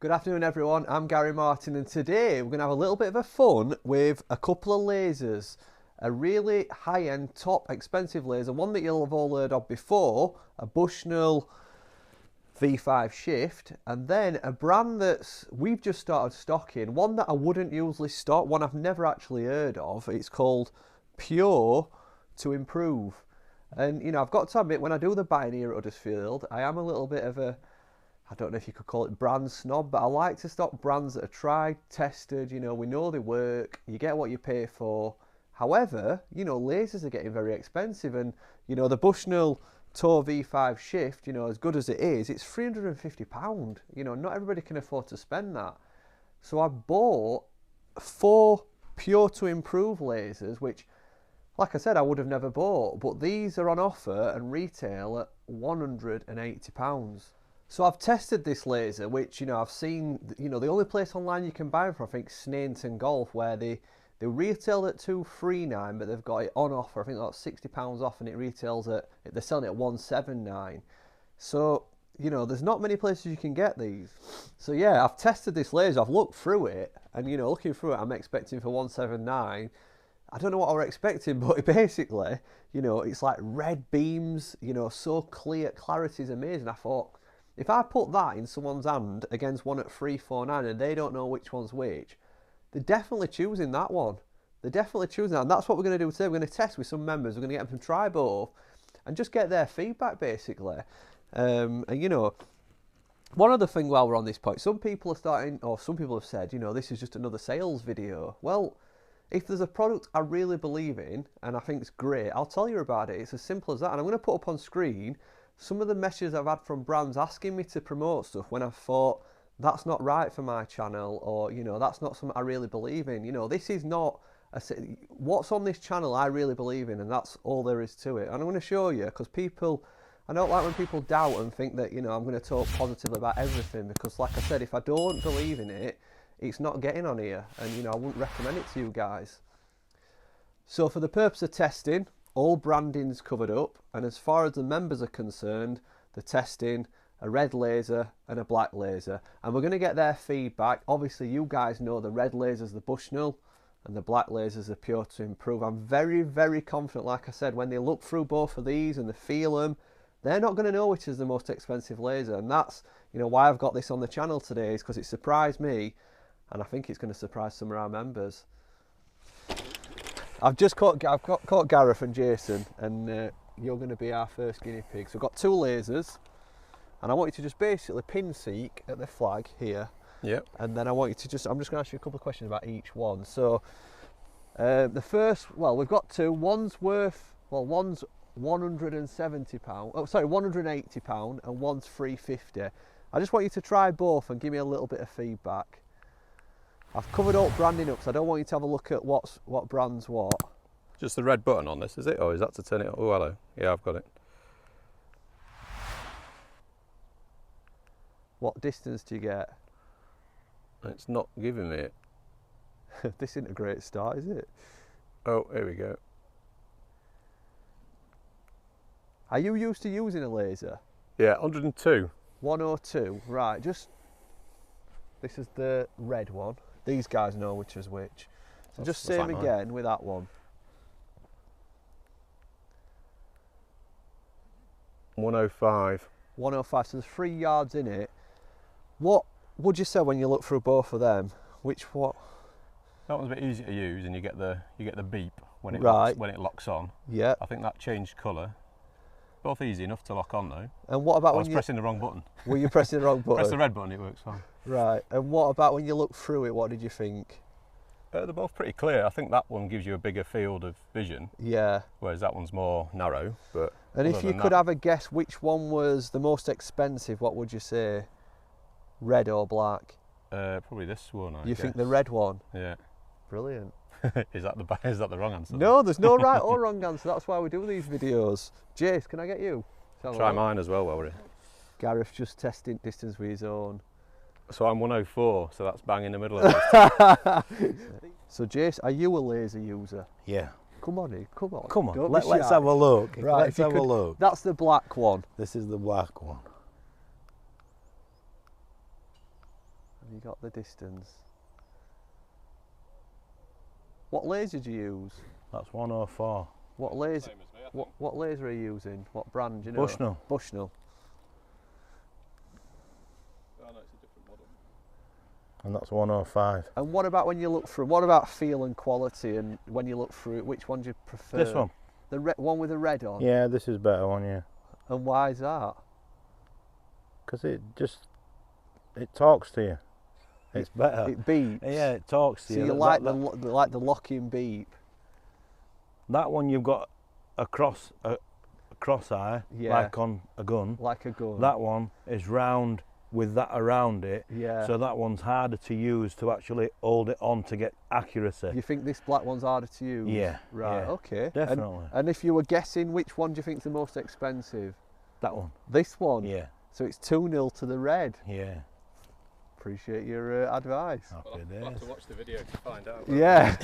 Good afternoon everyone, I'm Gary Martin and today we're going to have a little bit of a fun with a couple of lasers. A really high-end, top, expensive laser, one that you'll have all heard of before, a Bushnell V5 Shift, and then a brand that's we've just started stocking, one that I wouldn't usually stock, one I've never actually heard of. It's called Pure to Improve. And you know, I've got to admit, when I do the buying here at Huddersfield, I am a little bit of a, I don't know if you could call it brand snob, but I like to stock brands that are tried, tested, you know, we know they work, you get what you pay for. However, you know, lasers are getting very expensive, and you know, the Bushnell Tour V5 Shift, you know, as good as it is, it's £350. You know, not everybody can afford to spend that. So I bought 4 Pure to Improve lasers, which, like I said, I would have never bought, but these are on offer and retail at £180. So I've tested this laser, which, you know, I've seen, you know, the only place online you can buy them from, I think, Sneinton Golf, where they retailed at £239, but they've got it on offer. I think that's £60 off, and it retails at, they're selling it at £179. So, you know, there's not many places you can get these. So yeah, I've tested this laser, I've looked through it, and you know, looking through it, I'm expecting for £179. I don't know what I was expecting, but basically, you know, it's like red beams, you know, so clear, clarity is amazing. I thought, if I put that in someone's hand against one at £349 and they don't know which one's which, they're definitely choosing that one. They're definitely choosing that, and that's what we're going to do today. We're going to test with some members. We're going to get them to try both and just get their feedback, basically. And you know, one other thing while we're on this point, some people are starting, or some people have said, you know, this is just another sales video. Well, if there's a product I really believe in and I think it's great, I'll tell you about it. It's as simple as that. And I'm going to put up on screen some of the messages I've had from brands asking me to promote stuff when I thought that's not right for my channel, or you know, that's not something I really believe in. You know, this is not what's on this channel I really believe in, and that's all there is to it. And I'm going to show you, because people, I don't like when people doubt and think that, you know, I'm going to talk positively about everything, because like I said, if I don't believe in it, it's not getting on here, and you know, I wouldn't recommend it to you guys. So for the purpose of testing, all branding's covered up, and as far as the members are concerned, they're testing a red laser and a black laser, and we're going to get their feedback. Obviously you guys know the red laser's the Bushnell and the black laser's the Pure to Improve. I'm very, very confident, like I said, when they look through both of these and they feel them, they're not going to know which is the most expensive laser. And that's, you know, why I've got this on the channel today, is because it surprised me, and I think it's going to surprise some of our members. I've caught Gareth and Jason, and you're going to be our first guinea pigs. We've got 2 lasers, and I want you to just basically pin seek at the flag here. Yep. And then I want you to just, I'm just going to ask you a couple of questions about each one. So the first, well, we've got 2. One's worth, well, one's £170, oh sorry, £180, and one's £350. I just want you to try both and give me a little bit of feedback. I've covered up branding up, so I don't want you to have a look at what brand's what. Just the red button on this, is it? Or is that to turn it on? Oh, hello. Yeah, I've got it. What distance do you get? It's not giving me it. This isn't a great start, is it? Oh, here we go. Are you used to using a laser? Yeah, 102. 102, right. Just, this is the red one. These guys know which is which. So just same like again with that one. 105. 105, so there's 3 yards in it. What would you say when you look through both of them? Which what? That one's a bit easier to use, and you get the beep when it locks on. Yeah. I think that changed colour. Both easy enough to lock on though. And what about I was pressing the wrong button? Were you pressing the wrong button? Press the red button, it works fine. Right. And what about when you look through it? What did you think? They're both pretty clear. I think that one gives you a bigger field of vision. Yeah. Whereas that one's more narrow. But and if you could have a guess which one was the most expensive, what would you say? Red or black? Probably this one. I guess. Think the red one? Yeah. Brilliant. Is that the wrong answer? No, there's no right or wrong answer. That's why we do these videos. Jace, can I get you? Try mine as well while we're here. Gareth's just testing distance with his own. So I'm 104, so that's bang in the middle of this. So Jace, are you a laser user? Yeah. Come on, come on. Come on, let's have a look. Right, let's have a look. That's the black one. This is the black one. Have you got the distance? What laser do you use? That's 104. What laser? What laser are you using? What brand? Do you know? Bushnell. Bushnell. Oh no, it's a different model. And that's 105. And what about when you look through? What about feel and quality? And when you look through it, which one do you prefer? This one. The one with the red on. Yeah, this is a better one. Yeah. And why is that? Because it talks to you. It's better. It beeps. Yeah, it talks to so you. So you like the locking beep. That one you've got a cross eye, like on a gun. Like a gun. That one is round with that around it. Yeah. So that one's harder to use to actually hold it on to get accuracy. You think this black one's harder to use? Yeah. Right. Yeah, okay. definitely. And if you were guessing, which one do you think's the most expensive? That one. This one. Yeah. So it's 2-0 to the red. Yeah. Appreciate your advice. Happy days. I'll have to watch the video to find out. Yeah.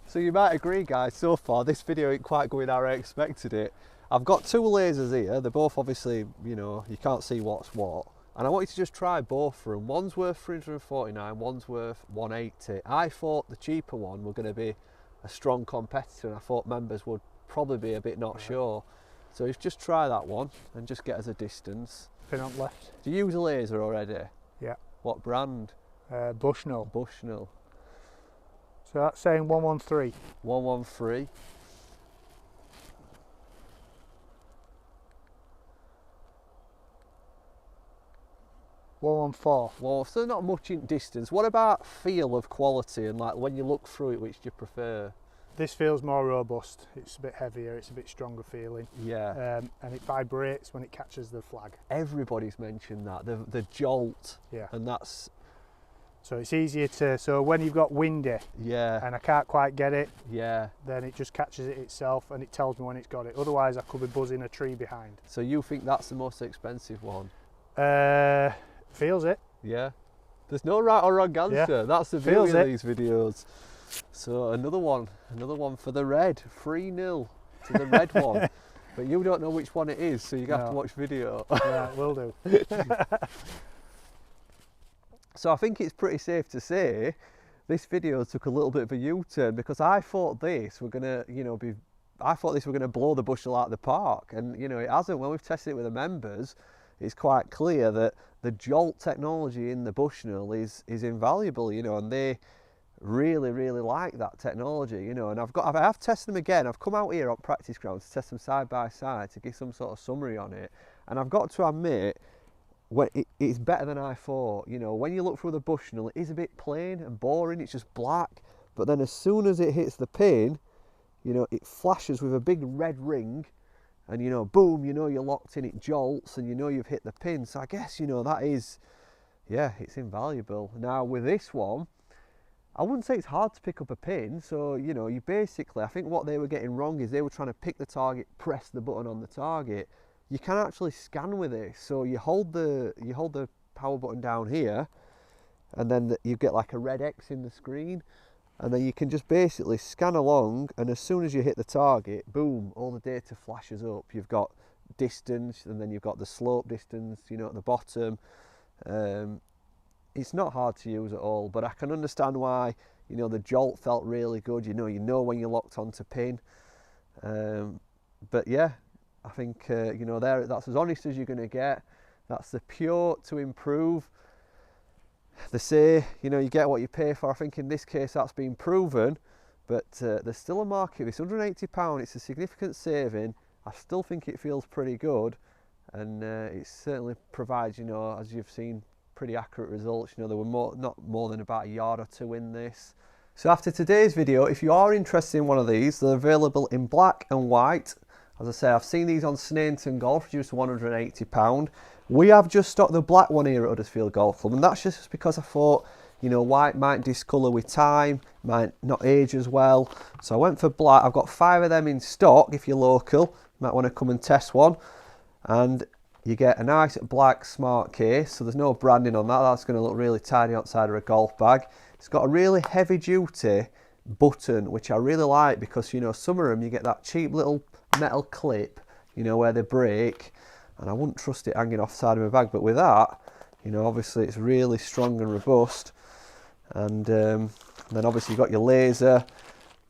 So you might agree, guys, so far this video ain't quite going how I expected it. I've got 2 lasers here. They're both obviously, you know, you can't see what's what. And I want you to just try both for them. One's worth 349, one's worth 180. I thought the cheaper one were going to be a strong competitor, and I thought members would probably be a bit not sure. So you just try that one and just get us a distance. Pin on left. Do you use a laser already? Yeah. What brand? Bushnell. Bushnell. So that's saying 113. 113. 114. Well, so not much in distance. What about feel of quality and like when you look through it, which do you prefer? This feels more robust. It's a bit heavier. It's a bit stronger feeling. Yeah. And it vibrates when it catches the flag. Everybody's mentioned that the jolt. Yeah. And that's. So it's easier to. So when you've got windy. Yeah. And I can't quite get it. Yeah. Then it just catches it itself and it tells me when it's got it. Otherwise, I could be buzzing a tree behind. So you think that's the most expensive one? Feels it. Yeah. There's no right or wrong answer. Yeah. That's the beauty of these videos. So another one for the red. 3-0 to the red one. But you don't know which one it is, so you have to watch video. Yeah, will do. So I think it's pretty safe to say this video took a little bit of a U-turn, because I thought this were gonna, I thought this were gonna blow the Bushnell out of the park, and it hasn't. When we've tested it with the members, it's quite clear that the jolt technology in the Bushnell is invaluable, and they really like that technology, and I have tested them again. I've come out here on practice grounds to test them side by side to give some sort of summary on it, and I've got to admit, it's better than I thought. When you look through the Bushnell, it is a bit plain and boring. It's just black, but then as soon as it hits the pin, it flashes with a big red ring, and boom, you're locked in. It jolts, and you've hit the pin. So I guess that is, it's invaluable. Now with this one, I wouldn't say it's hard to pick up a pin. So you basically, I think what they were getting wrong is they were trying to pick the target, press the button on the target. You can actually scan with this. So you hold the power button down here, and then you get like a red X in the screen, and then you can just basically scan along, and as soon as you hit the target, boom, all the data flashes up. You've got distance, and then you've got the slope distance, at the bottom. It's not hard to use at all, but I can understand why, the jolt felt really good. You know when you're locked onto pin. But yeah, I think, that's as honest as you're going to get. That's the pure to improve. They say, you get what you pay for. I think in this case that's been proven, but there's still a market. It's £180. It's a significant saving. I still think it feels pretty good, and it certainly provides, as you've seen, pretty accurate results. There were not more than about a yard or two in this. So after today's video, if you are interested in one of these, they're available in black and white. As I say, I've seen these on Snainton Golf, reduced to £180. We have just stocked the black one here at Huddersfield Golf Club, and that's just because I thought, white might discolour with time, might not age as well. So I went for black. I've got 5 of them in stock if you're local. You might want to come and test one. And you get a nice black smart case, so there's no branding on that. That's going to look really tidy outside of a golf bag. It's got a really heavy duty button, which I really like, because some of them you get that cheap little metal clip, where they break, and I wouldn't trust it hanging off the side of my bag. But with that, You know, obviously it's really strong and robust. And then obviously you've got your laser.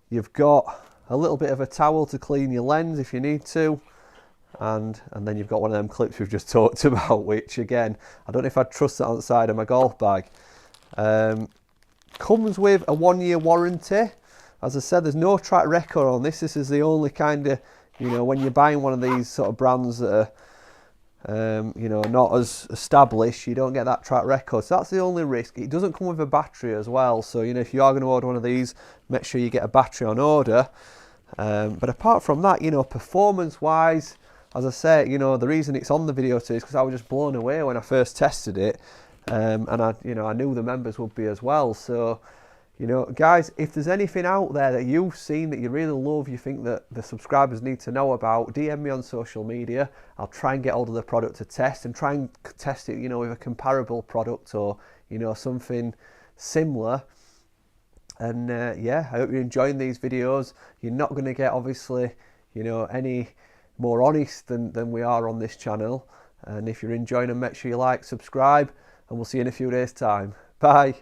You've got a little bit of a towel to clean your lens if you need to. And then you've got one of them clips we've just talked about, which again, I don't know if I'd trust that on the side of my golf bag. Comes with a 1-year warranty. As I said, there's no track record on this. This is the only kind of, you know, when you're buying one of these sort of brands that are, you know, not as established, you don't get that track record. So that's the only risk. It doesn't come with a battery as well. So, you know, if you are going to order one of these, make sure you get a battery on order. But apart from that, you know, performance-wise, as I say, you know, the reason it's on the video today is because I was just blown away when I first tested it. And I knew the members would be as well. So, you know, guys, if there's anything out there that you've seen that you really love, you think that the subscribers need to know about, DM me on social media. I'll try and get hold of the product to test and try and test it, you know, with a comparable product or, you know, something similar. And yeah, I hope you're enjoying these videos. You're not going to get, obviously, you know, any more honest than we are on this channel. And if you're enjoying them, make sure you like, subscribe, and we'll see you in a few days' time. Bye.